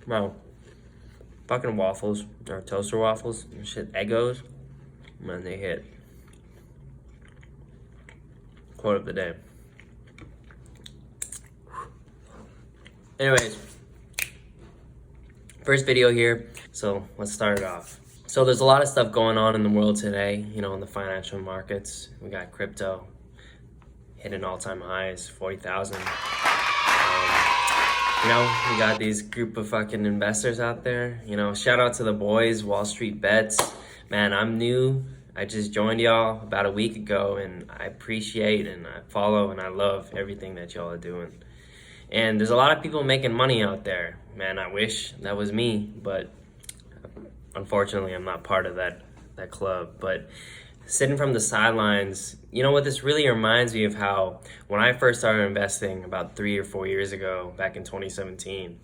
Bro, fucking waffles, or toaster waffles, and shit, Eggos, man, they hit. Quote of the day. Anyways, first video here, so let's start it off. So there's a lot of stuff going on in the world today, in the financial markets. We got crypto hitting all-time highs, 40,000. We got these group of fucking investors out there. Shout out to the boys, Wall Street Bets. Man, I'm new. I just joined y'all about a week ago, and I appreciate and I follow and I love everything that y'all are doing. And there's a lot of people making money out there. Man, I wish that was me, but unfortunately, I'm not part of that club. But sitting from the sidelines, what this really reminds me of how when I first started investing about 3 or 4 years ago, back in 2017,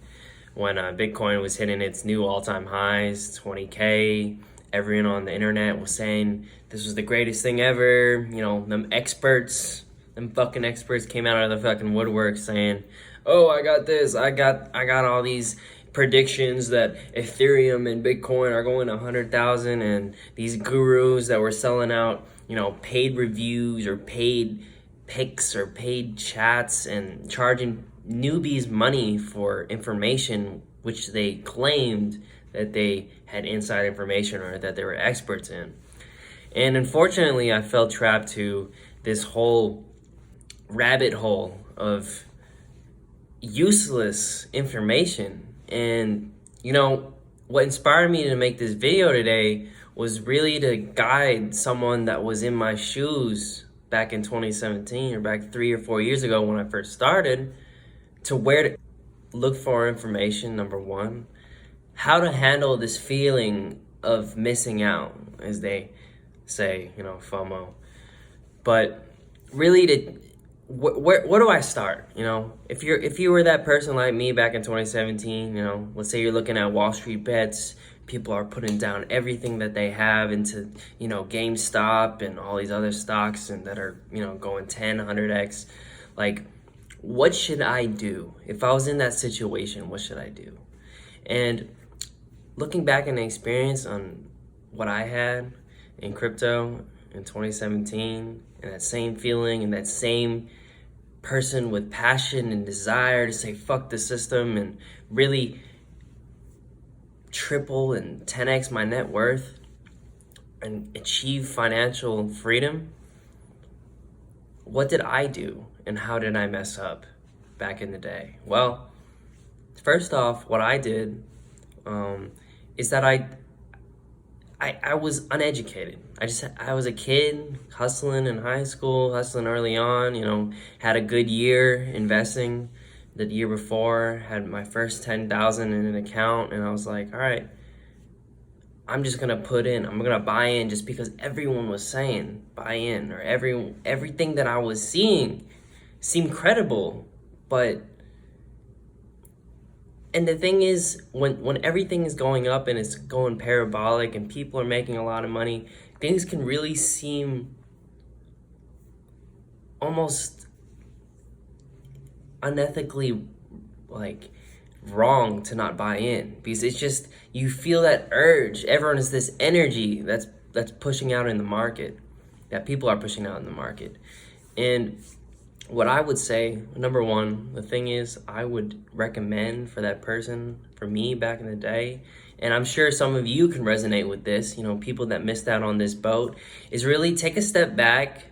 when Bitcoin was hitting its new all-time highs, 20K, everyone on the internet was saying this was the greatest thing ever. Them fucking experts came out of the fucking woodwork saying, oh, I got this, I got all these predictions that Ethereum and Bitcoin are going to 100,000, and these gurus that were selling out, paid reviews or paid pics or paid chats and charging newbies money for information which they claimed that they had inside information or that they were experts in. And unfortunately, I fell trapped to this whole rabbit hole of useless information. And what inspired me to make this video today was really to guide someone that was in my shoes back in 2017 or back 3 or 4 years ago when I first started, to where to look for information, number one, how to handle this feeling of missing out, as they say, FOMO. But really, where do I start? If you were that person like me back in 2017, let's say you're looking at Wall Street Bets, people are putting down everything that they have into, GameStop and all these other stocks and that are, going 10, 100x. Like, what should I do? If I was in that situation, what should I do? And looking back in the experience on what I had in crypto in 2017, and that same feeling and that same person with passion and desire to say fuck the system and really triple and 10x my net worth and achieve financial freedom, what did I do and how did I mess up back in the day? Well, first off, what I did is that I was uneducated. I was a kid hustling in high school, hustling early on, had a good year investing. The year before, had my first 10,000 in an account, and I was like, all right, I'm just gonna I'm gonna buy in just because everyone was saying buy in, or everything that I was seeing seemed credible. And the thing is, when everything is going up and it's going parabolic and people are making a lot of money, things can really seem almost unethically wrong to not buy in, because it's just, you feel that urge. Everyone is this energy that's pushing out in the market, that people are pushing out in the market. And what I would say, number one, the thing is, I would recommend for that person, for me back in the day, and I'm sure some of you can resonate with this, people that missed out on this boat, is really take a step back,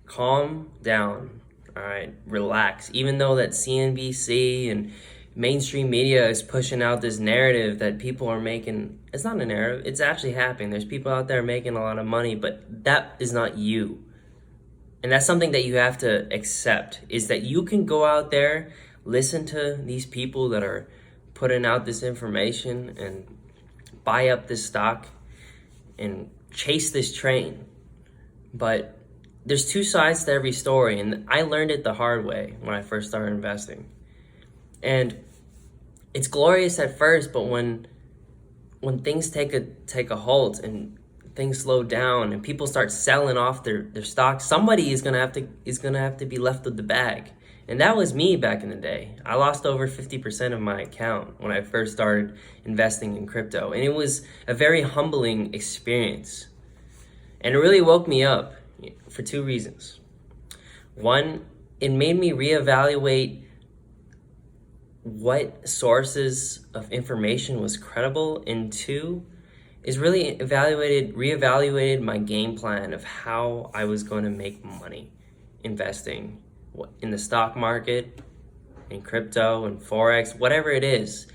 calm down, all right, relax. Even though that CNBC and mainstream media is pushing out this narrative that people are making, it's not a narrative, it's actually happening. There's people out there making a lot of money, but that is not you. And that's something that you have to accept, is that you can go out there, listen to these people that are putting out this information and buy up this stock and chase this train. But there's two sides to every story, and I learned it the hard way when I first started investing. And it's glorious at first, but when things take a halt and things slow down and people start selling off their stocks, somebody is gonna have to be left with the bag. And that was me back in the day. I lost over 50% of my account when I first started investing in crypto. And it was a very humbling experience. And it really woke me up for two reasons. One, it made me reevaluate what sources of information was credible. And two, is really reevaluated my game plan of how I was going to make money investing in the stock market, in crypto, and Forex, whatever it is.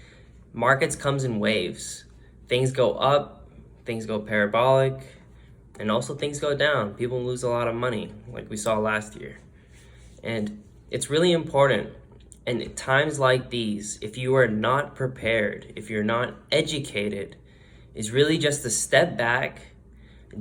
Markets comes in waves. Things go up, things go parabolic, and also things go down. People lose a lot of money, like we saw last year. And it's really important. And at times like these, if you are not prepared, if you're not educated, is really just to step back,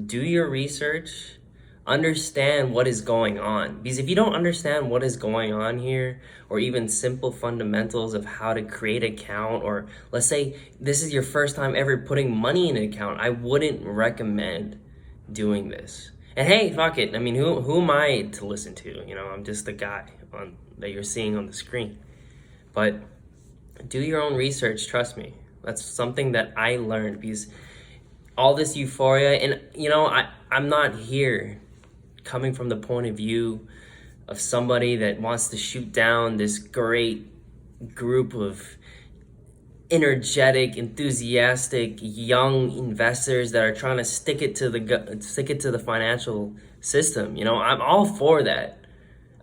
do your research, understand what is going on. Because if you don't understand what is going on here, or even simple fundamentals of how to create an account, or let's say this is your first time ever putting money in an account, I wouldn't recommend doing this. And hey, fuck it. I mean, who am I to listen to? You know, I'm just the guy that you're seeing on the screen. But do your own research, trust me. That's something that I learned, because all this euphoria, and you know, I'm not here coming from the point of view of somebody that wants to shoot down this great group of energetic, enthusiastic, young investors that are trying to stick it to the financial system. You know, I'm all for that.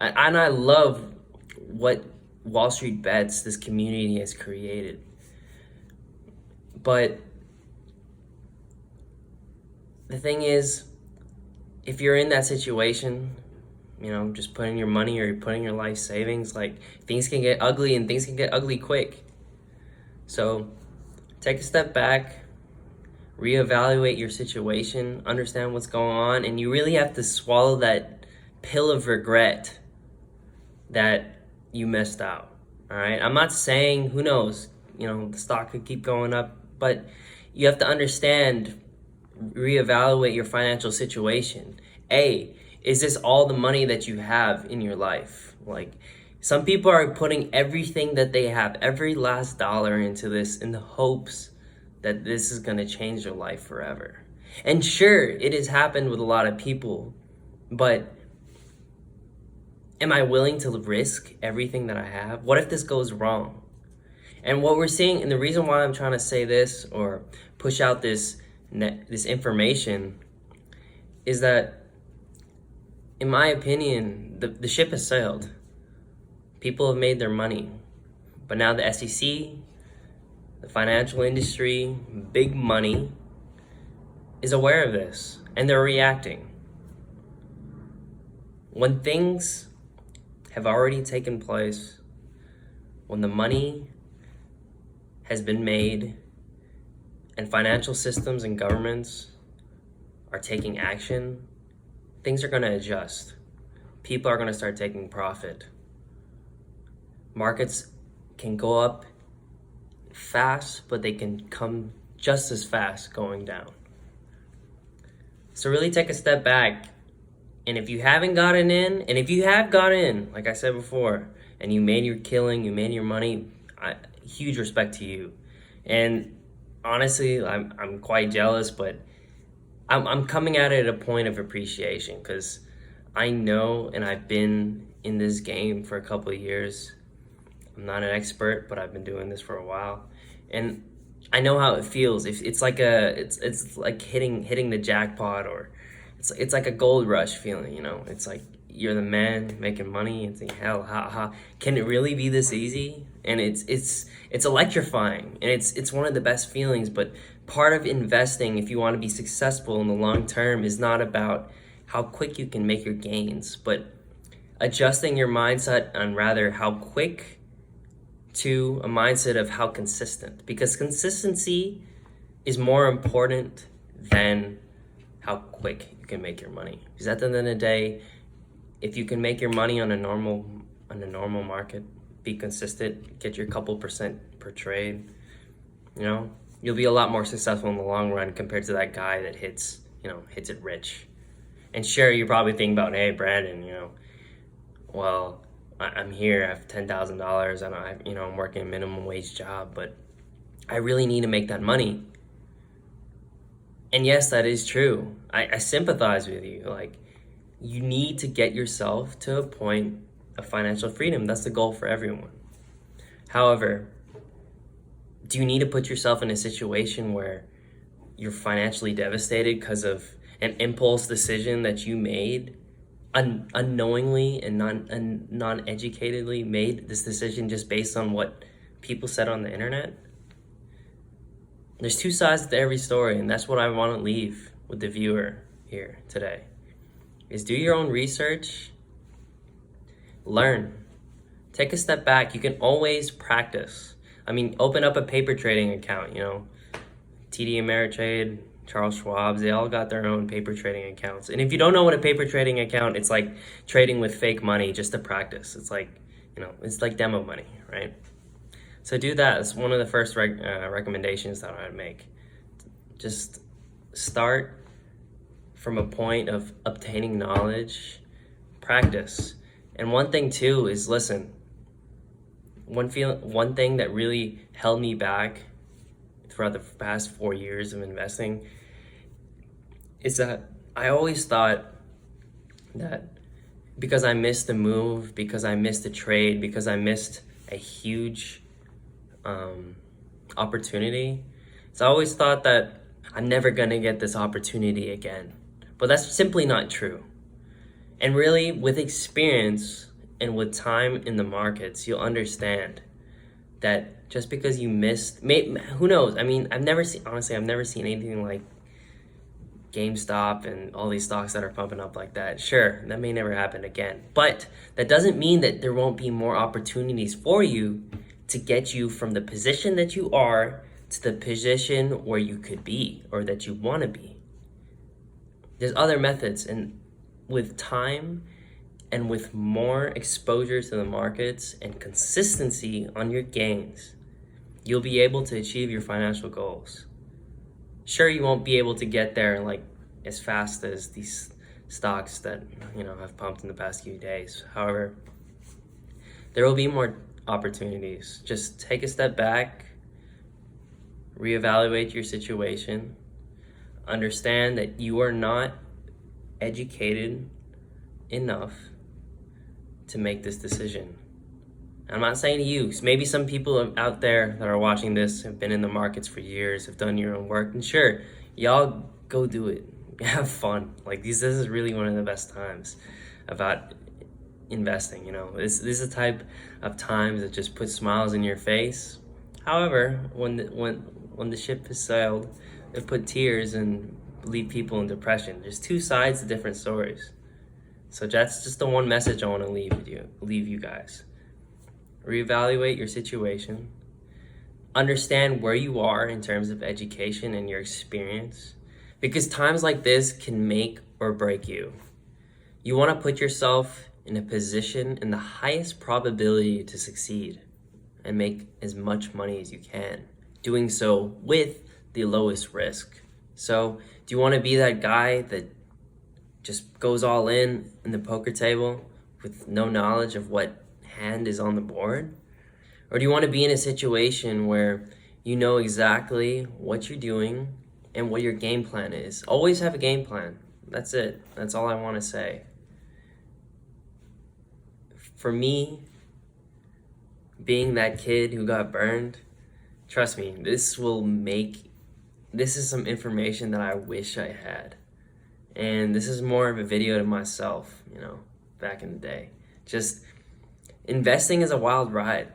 And I love what Wall Street Bets, this community, has created. But the thing is, if you're in that situation, you know, just putting your money or you're putting your life savings, like, things can get ugly, and things can get ugly quick. So take a step back, reevaluate your situation, understand what's going on, and you really have to swallow that pill of regret that you missed out. All right, I'm not saying, who knows, you know, the stock could keep going up, but you have to understand, reevaluate your financial situation. Is this all the money that you have in your life? Like, some people are putting everything that they have, every last dollar, into this in the hopes that this is going to change their life forever. And sure, it has happened with a lot of people, but am I willing to risk everything that I have? What if this goes wrong? And what we're seeing, and the reason why I'm trying to say this or push out this information, is that, in my opinion, the ship has sailed. People have made their money. But now the SEC, the financial industry, big money, is aware of this, and they're reacting. When things have already taken place, when the money has been made, and financial systems and governments are taking action, things are going to adjust. People are going to start taking profit. Markets can go up fast, but they can come just as fast going down. So really take a step back. And if you haven't gotten in, and if you have got in, like I said before, and you made your killing, you made your money, huge respect to you. And honestly, I'm quite jealous, but I'm coming at it at a point of appreciation, because I know, and I've been in this game for a couple of years. I'm not an expert, but I've been doing this for a while, and I know how it feels. It's like hitting the jackpot, or it's like a gold rush feeling. You know, it's like you're the man making money and think, hell, how can it really be this easy? And it's electrifying, and it's one of the best feelings. But part of investing, if you want to be successful in the long term, is not about how quick you can make your gains, but adjusting your mindset on rather how quick to a mindset of how consistent. Because consistency is more important than how quick you can make your money. Because at the end of the day, if you can make your money on a normal market, be consistent, get your couple percent per trade, you know, you'll be a lot more successful in the long run compared to that guy that hits it rich. And sure, you're probably thinking about, hey, Brandon, well, I'm here, I have $10,000, and I'm working a minimum wage job, but I really need to make that money. And yes, that is true. I sympathize with you. Like, you need to get yourself to a point of financial freedom. That's the goal for everyone. However, do you need to put yourself in a situation where you're financially devastated because of an impulse decision that you made, unknowingly and non-educatedly made this decision just based on what people said on the internet? There's two sides to every story, and that's what I want to leave with the viewer here today. Is do your own research, learn, take a step back. You can always practice. I mean, open up a paper trading account, TD Ameritrade, Charles Schwab's, they all got their own paper trading accounts. And if you don't know what a paper trading account, it's like trading with fake money just to practice. It's like, it's like demo money, right? So do that. It's one of the first recommendations that I'd make. Just start from a point of obtaining knowledge, practice. And one thing too is listen. One thing that really held me back throughout the past 4 years of investing is that I always thought that because I missed the move, because I missed the trade, because I missed a huge opportunity, so I always thought that I'm never gonna get this opportunity again. But that's simply not true. And really, with experience and with time in the markets, you'll understand that just because you missed, who knows? I mean, I've never seen anything like GameStop and all these stocks that are pumping up like that. Sure, that may never happen again. But that doesn't mean that there won't be more opportunities for you to get you from the position that you are to the position where you could be or that you want to be. There's other methods, and with time and with more exposure to the markets and consistency on your gains, you'll be able to achieve your financial goals. Sure, you won't be able to get there like as fast as these stocks that have pumped in the past few days. However, there will be more opportunities. Just take a step back, reevaluate your situation, understand that you are not educated enough to make this decision. I'm not saying to you, maybe some people out there that are watching this have been in the markets for years, have done your own work, and sure, y'all go do it. Have fun. Like this is really one of the best times about investing. This is a type of times that just put smiles in your face. However, when the ship has sailed, it put tears and leave people in depression. There's two sides to different stories. So that's just the one message I want to leave you guys. Reevaluate your situation. Understand where you are in terms of education and your experience, because times like this can make or break you. You want to put yourself in a position in the highest probability to succeed and make as much money as you can, doing so with the lowest risk. So do you want to be that guy that just goes all in the poker table with no knowledge of what hand is on the board? Or do you want to be in a situation where you know exactly what you're doing and what your game plan is? Always have a game plan. That's it. That's all I want to say. For me, being that kid who got burned, trust me, this is some information that I wish I had. And this is more of a video to myself, back in the day. Just investing is a wild ride,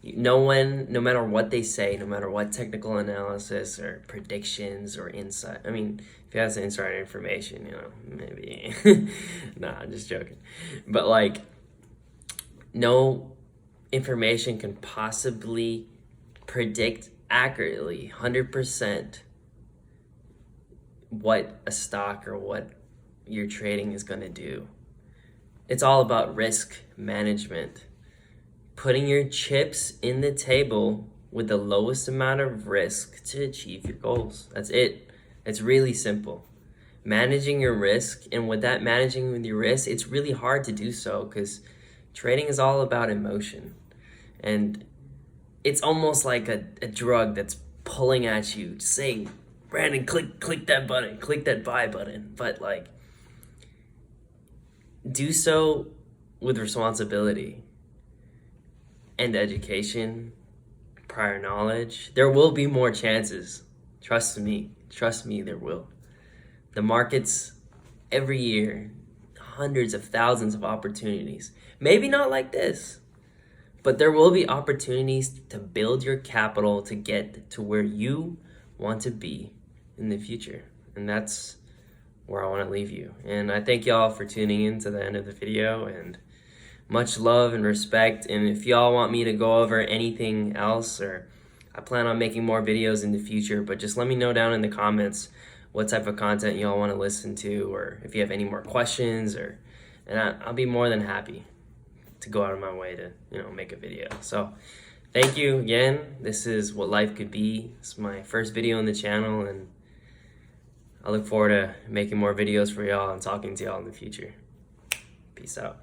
No matter what they say, no matter what technical analysis or predictions or insight. I mean, if you have some insider information, maybe. Nah, I'm just joking. But no information can possibly predict accurately, 100%, what a stock or what your trading is going to do. It's all about risk management. Putting your chips in the table with the lowest amount of risk to achieve your goals. That's it. It's really simple. Managing your risk, and with that managing with your risk, it's really hard to do so because Trading is all about emotion. And it's almost like a drug that's pulling at you, saying, Brandon, click that button, click that buy button. But like, do so with responsibility and education, prior knowledge. There will be more chances. Trust me, there will. The markets every year, hundreds of thousands of opportunities. Maybe not like this, but there will be opportunities to build your capital to get to where you want to be in the future. And that's where I want to leave you. And I thank y'all for tuning in to the end of the video, and much love and respect. And if y'all want me to go over anything else, or I plan on making more videos in the future, but just let me know down in the comments what type of content y'all want to listen to, or if you have any more questions, and I'll be more than happy to go out of my way to, make a video. So thank you again. This is What Life Could Be. It's my first video on the channel, and I look forward to making more videos for y'all and talking to y'all in the future. Peace out.